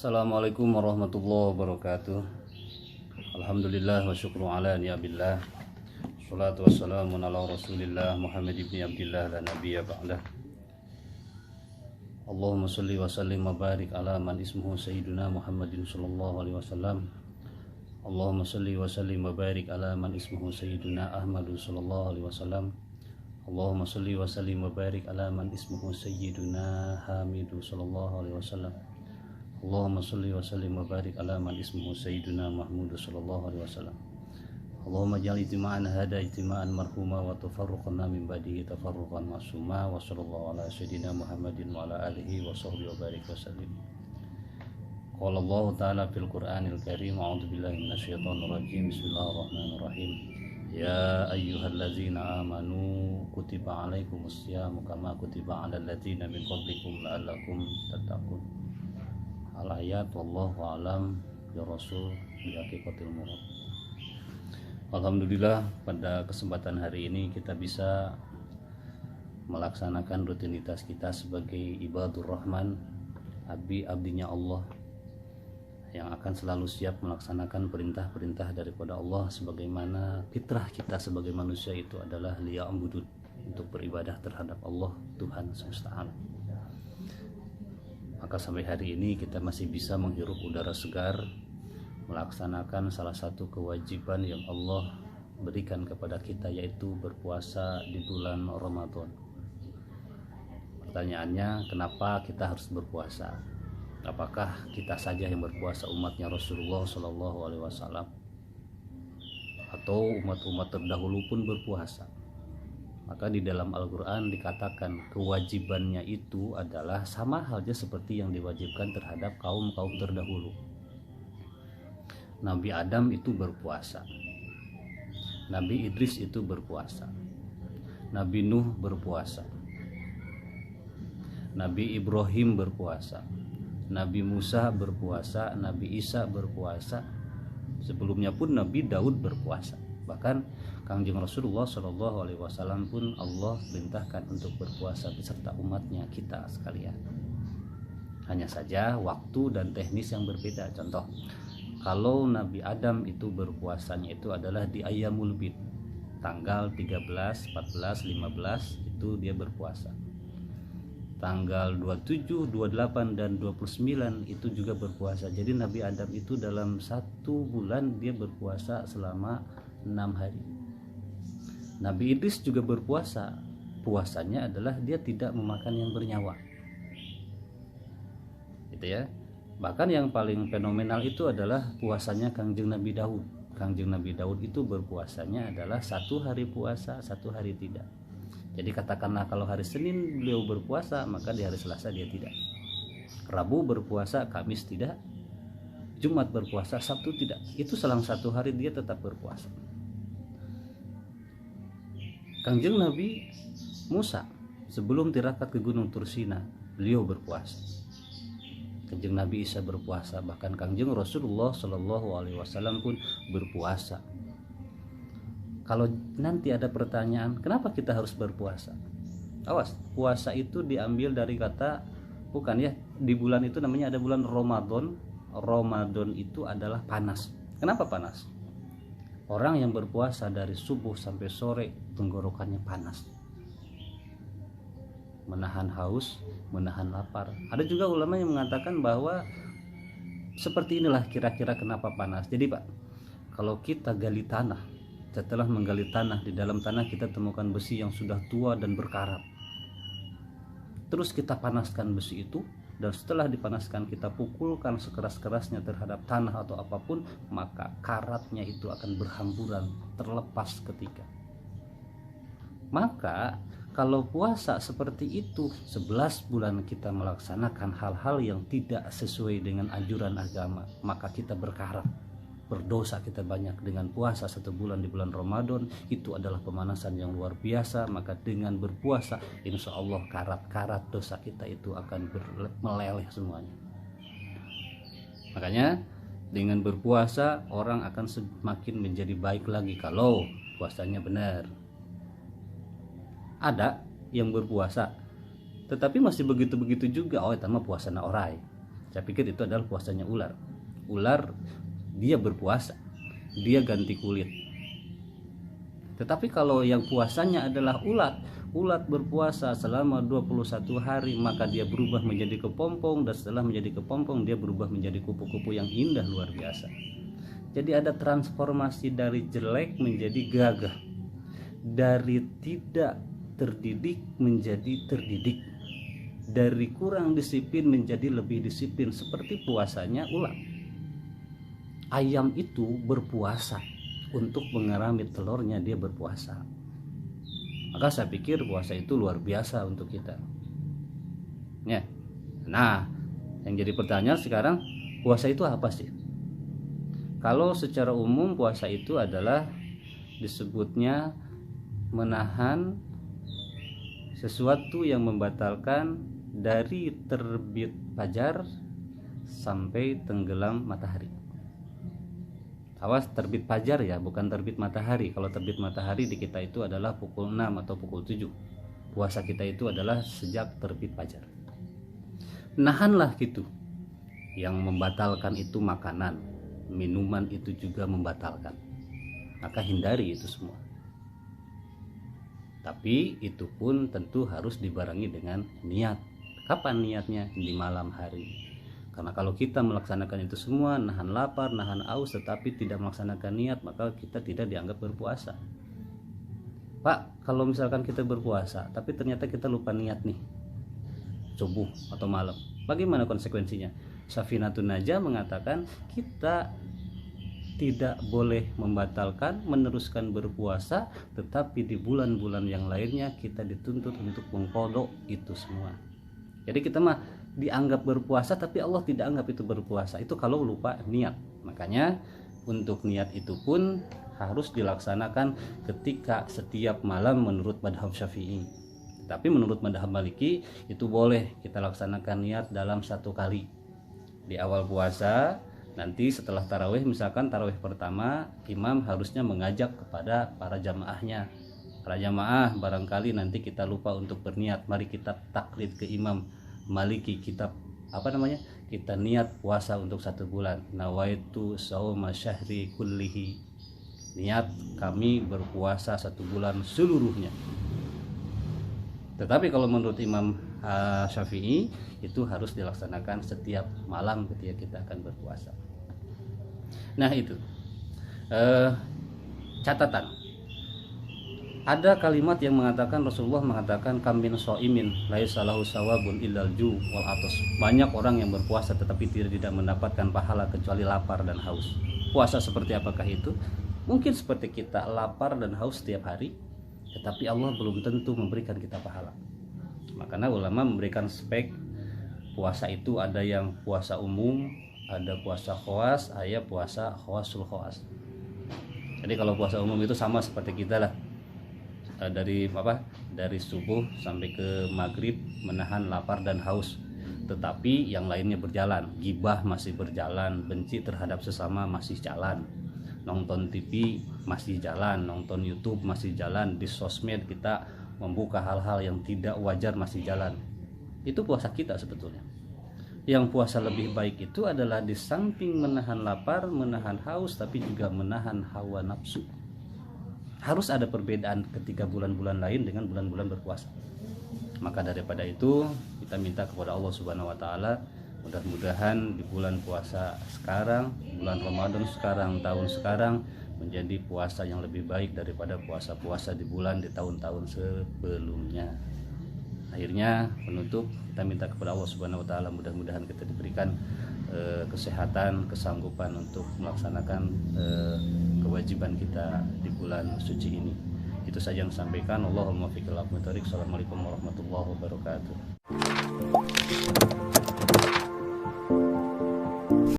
Assalamualaikum warahmatullahi wabarakatuh. Alhamdulillah wa syukru ala ni'abillah. Salatu wassalamu ala rasulillah Muhammad ibn Abdillah la nabiyya ba'dah. Allahumma salli wa sallim wa barik ala man ismuhu sayyiduna Muhammadin sallallahu alaihi wasallam. Allahumma salli wa sallim wa barik ala man ismuhu sayyiduna Ahmadu sallallahu alaihi wasallam. Allahumma salli wa sallim wa barik ala man ismuhu sayyiduna Hamidu sallallahu alaihi wasallam. Allahumma salli wa sallim wa barik ala man ismuhu sayyiduna Mahmud sallallahu alaihi wasallam. Allahumma ja'al ijtima'an hada ijtima'an marhuma wa tafarruqana min ba'dihi tafarruqan masuma wa sallallahu ala sayyidina Muhammadin wa ala alihi wa sahbihi wa barik wa sallim. Qala Allah ta'ala fil Qur'anil Karim, a'udzu billahi minasyaitonir rajim. Bismillahirrahmanirrahim. Ya ayyuhallazina amanu kutiba alaikumus syamu kama kutiba alal ladzina min qablikum la'allakum tattaqun. Al-ayat wallahu alam ya rasul bi haqiqatil murad. Alhamdulillah, pada kesempatan hari ini kita bisa melaksanakan rutinitas kita sebagai ibadur rahman, abdi-abdinya Allah yang akan selalu siap melaksanakan perintah-perintah daripada Allah, sebagaimana fitrah kita sebagai manusia itu adalah liya'budun, untuk beribadah terhadap Allah Tuhan semesta alam. Maka sampai hari ini kita masih bisa menghirup udara segar, melaksanakan salah satu kewajiban yang Allah berikan kepada kita, yaitu berpuasa di bulan Ramadan. Pertanyaannya, kenapa kita harus berpuasa? Apakah kita saja yang berpuasa, umatnya Rasulullah Shallallahu Alaihi Wasallam, atau umat-umat terdahulu pun berpuasa? Maka di dalam Al-Quran dikatakan kewajibannya itu adalah sama halnya seperti yang diwajibkan terhadap kaum-kaum terdahulu. Nabi Adam itu berpuasa, Nabi Idris itu berpuasa, Nabi Nuh berpuasa, Nabi Ibrahim berpuasa, Nabi Musa berpuasa, Nabi Isa berpuasa, sebelumnya pun Nabi Daud berpuasa. Bahkan Kangjeng Rasulullah Shallallahu Alaihi Wasallam pun Allah perintahkan untuk berpuasa beserta umatnya, kita sekalian. Hanya saja waktu dan teknis yang berbeda. Contoh, kalau Nabi Adam itu berpuasanya itu adalah di Ayyamul Bid, tanggal 13, 14, 15 itu dia berpuasa. Tanggal 27, 28 dan 29 itu juga berpuasa. Jadi Nabi Adam itu dalam satu bulan dia berpuasa selama 6 hari. Nabi Idris juga berpuasa. Puasanya adalah dia tidak memakan yang bernyawa. Gitu ya. Bahkan yang paling fenomenal itu adalah puasanya Kangjeng Nabi Daud. Kangjeng Nabi Daud itu berpuasanya adalah 1 hari puasa, 1 hari tidak. Jadi katakanlah kalau hari Senin beliau berpuasa, maka di hari Selasa dia tidak. Rabu berpuasa, Kamis tidak. Jumat berpuasa, Sabtu tidak. Itu selang 1 hari dia tetap berpuasa. Kangjeng Nabi Musa sebelum tirakat ke Gunung Tursina, beliau berpuasa. Kangjeng Nabi Isa berpuasa, bahkan Kangjeng Rasulullah Shallallahu Alaihi Wasallam pun berpuasa. Kalau nanti ada pertanyaan, kenapa kita harus berpuasa? Awas, puasa itu diambil dari kata, bukan ya, di bulan itu namanya ada bulan Ramadan. Ramadan itu adalah panas. Kenapa panas? Orang yang berpuasa dari subuh sampai sore tenggorokannya panas, menahan haus, menahan lapar. Ada juga ulama yang mengatakan bahwa seperti inilah kira-kira kenapa panas. Jadi Pak, kalau kita gali tanah, setelah menggali tanah, di dalam tanah kita temukan besi yang sudah tua dan berkarat. Terus kita panaskan besi itu, dan setelah dipanaskan kita pukulkan sekeras-kerasnya terhadap tanah atau apapun, maka karatnya itu akan berhamburan, terlepas ketika. Maka kalau puasa seperti itu, 11 bulan kita melaksanakan hal-hal yang tidak sesuai dengan anjuran agama, maka kita berkarat, berdosa kita banyak. Dengan puasa 1 bulan di bulan Ramadan itu adalah pemanasan yang luar biasa. Maka dengan berpuasa, insya Allah karat-karat dosa kita itu akan meleleh semuanya. Makanya dengan berpuasa orang akan semakin menjadi baik lagi kalau puasanya benar. Ada yang berpuasa tetapi masih begitu-begitu juga, oh itu mah puasana orai. Saya pikir itu adalah puasanya ular. Ular dia berpuasa, dia ganti kulit. Tetapi kalau yang puasanya adalah ulat berpuasa selama 21 hari, maka dia berubah menjadi kepompong, dan setelah menjadi kepompong dia berubah menjadi kupu-kupu yang indah luar biasa. Jadi ada transformasi dari jelek menjadi gagah, dari tidak terdidik menjadi terdidik, dari kurang disiplin menjadi lebih disiplin, seperti puasanya ulat. Ayam itu berpuasa untuk mengeramit telurnya, dia berpuasa. Maka saya pikir puasa itu luar biasa untuk kita ya. Nah, yang jadi pertanyaan sekarang, puasa itu apa sih? Kalau secara umum puasa itu adalah disebutnya menahan sesuatu yang membatalkan dari terbit fajar sampai tenggelam matahari. Awas, terbit fajar ya, bukan terbit matahari. Kalau terbit matahari di kita itu adalah pukul 6 atau pukul 7. Puasa kita itu adalah sejak terbit fajar. Nahanlah gitu. Yang membatalkan itu makanan, minuman itu juga membatalkan. Maka hindari itu semua. Tapi itu pun tentu harus dibarengi dengan niat. Kapan niatnya? Di malam hari. Karena kalau kita melaksanakan itu semua, nahan lapar, nahan haus, tetapi tidak melaksanakan niat, maka kita tidak dianggap berpuasa. Pak, kalau misalkan kita berpuasa, tapi ternyata kita lupa niat nih, subuh atau malam, bagaimana konsekuensinya? Safinatun Najah mengatakan kita tidak boleh membatalkan, meneruskan berpuasa, tetapi di bulan-bulan yang lainnya kita dituntut untuk mengqadha itu semua. Jadi kita mah dianggap berpuasa, tapi Allah tidak anggap itu berpuasa. Itu kalau lupa niat. Makanya untuk niat itu pun harus dilaksanakan ketika setiap malam menurut madhab Syafi'i. Tapi menurut madhab Maliki itu boleh kita laksanakan niat dalam satu kali. Di awal puasa, nanti setelah tarawih, misalkan tarawih pertama, imam harusnya mengajak kepada para jamaahnya. Para jamaah, barangkali nanti kita lupa untuk berniat, mari kita taklid ke imam Maliki, kita kita niat puasa untuk 1 bulan. Nawaitu shauma syahri kullihi, niat kami berpuasa 1 bulan seluruhnya. Tetapi kalau menurut Imam Syafi'i itu harus dilaksanakan setiap malam ketika kita akan berpuasa. Nah itu catatan. Ada kalimat yang mengatakan, Rasulullah mengatakan, kam min shaimin laisa lahu sawabun illal ju' wal atas. Banyak orang yang berpuasa tetapi tidak mendapatkan pahala kecuali lapar dan haus. Puasa seperti apakah itu? Mungkin seperti kita lapar dan haus setiap hari, tetapi Allah belum tentu memberikan kita pahala. Makanya ulama memberikan spek puasa itu, ada yang puasa umum, ada puasa khawas, ada puasa khawasul khawas. Jadi kalau puasa umum itu sama seperti kita lah, dari subuh sampai ke maghrib menahan lapar dan haus, tetapi yang lainnya berjalan. Gibah masih berjalan, benci terhadap sesama masih jalan, nonton TV masih jalan, nonton YouTube masih jalan, di sosmed kita membuka hal-hal yang tidak wajar masih jalan. Itu puasa kita sebetulnya. Yang puasa lebih baik itu adalah di samping menahan lapar, menahan haus, tapi juga menahan hawa nafsu. Harus ada perbedaan ketika bulan-bulan lain dengan bulan-bulan berpuasa. Maka daripada itu kita minta kepada Allah Subhanahu wa taala, mudah-mudahan di bulan puasa sekarang, bulan Ramadan sekarang, tahun sekarang menjadi puasa yang lebih baik daripada puasa-puasa di tahun-tahun sebelumnya. Akhirnya penutup, kita minta kepada Allah Subhanahu wa taala, mudah-mudahan kita diberikan kesehatan, kesanggupan untuk melaksanakan kewajiban kita di bulan suci ini. Itu saja yang sampaikan. Allahumma fiqhil aqwam. Assalamualaikum warahmatullahi wabarakatuh.